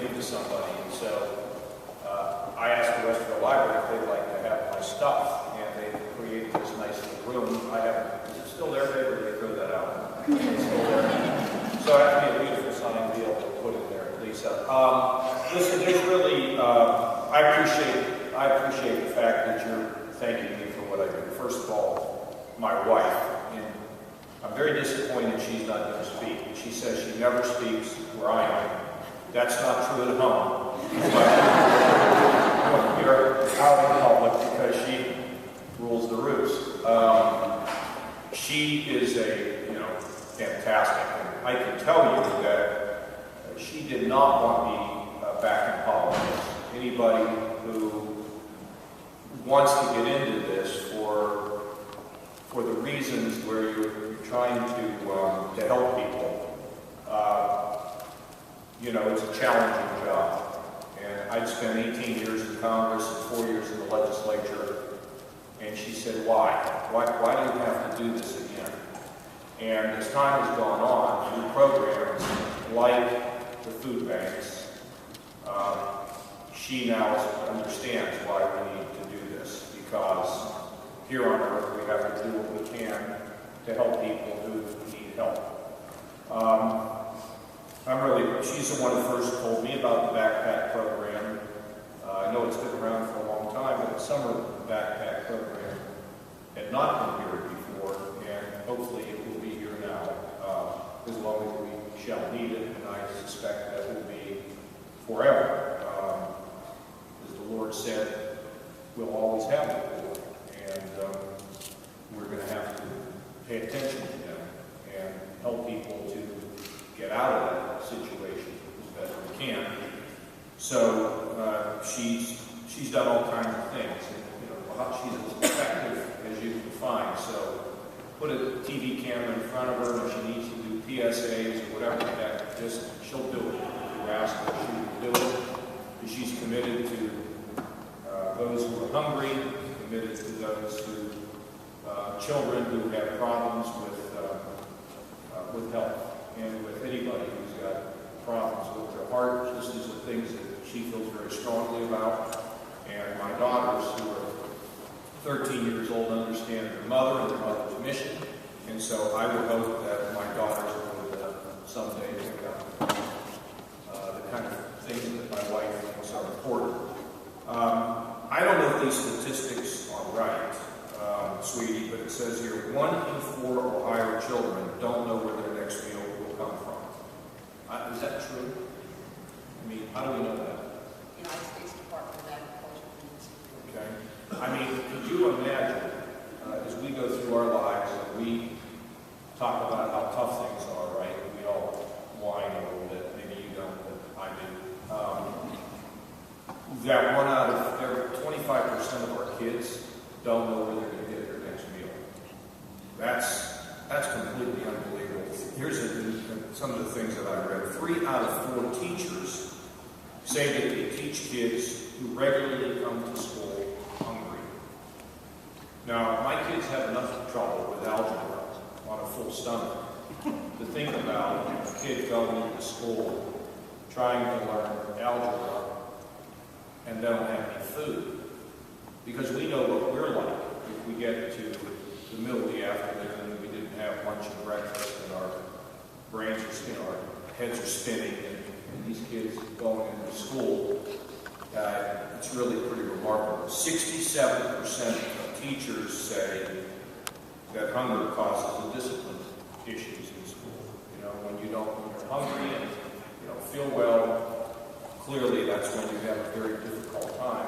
give them to somebody. And so I asked the rest of the library if they'd like to have my stuff, and they created this nice little room. Is it still there, babe, or did they throw that out? It's still there. So that'd be a beautiful sign to be able to put it there, Lisa. Listen, there's really, I appreciate the fact that you're thanking me for what I do. First of all, my wife, and I'm very disappointed she's not going to speak. She says she never speaks where I am. That's not true at home. But you're out in public because she rules the roost. She is fantastic. And I can tell you that she did not want me back in politics. Anybody who wants to get into this for the reasons where you're trying to help people, it's a challenging job. And I'd spent 18 years in Congress and 4 years in the legislature. And she said, why? Why do you have to do this again? And as time has gone on, through programs like the Foodbanks, she now understands why we need to do this. Because here on Earth, we have to do what we can to help people who need help. She's the one who first told me about the backpack program. I know it's been around for a long time, but the summer backpack program had not been here before, and hopefully it will be here now, as long as we shall need it, and I suspect that will be forever. As the Lord said, we'll always have the poor, and we're going to have to pay attention to them and help people to get out of that situation as best we can. So she's done all kinds of things. And, she's as effective as you can find. So put a TV camera in front of her, and if she needs to do PSAs or whatever like that, she'll do it. If you ask her, she will do it. She's committed to those who are hungry, committed to those who children who have problems with health, and with anybody who's got problems with their heart. This is the things that she feels very strongly about. And my daughters, who are 13 years old, understand their mother and their mother's mission. And so I would hope that my daughters would someday pick up the kind of things that my wife thinks are important. I don't know if these statistics are right, sweetie, but it says here 1 in 4 Ohio children don't know where their next meal will come from. Is that true? I mean, how do we know that? United States Department of Agriculture. Okay. I mean, could you imagine, as we go through our lives and we talk about how tough things are, right? We all whine a little bit. Maybe you don't, but I do. That 1 out of 25% of our kids don't know where they're going to get their next meal. That's completely unbelievable. Here's some of the things that I read. 3 out of 4 teachers say that they teach kids who regularly come to school hungry. Now, my kids have enough trouble with algebra on a full stomach to think about a kid going into school trying to learn algebra and they don't have any food. Because we know what we're like. If we get to the middle of the afternoon and we didn't have lunch and breakfast and our brains are, our heads are spinning, and these kids going into school, it's really pretty remarkable. 67% of teachers say that hunger causes the discipline issues in school. When you're hungry and you don't feel well, clearly that's when you have a very difficult time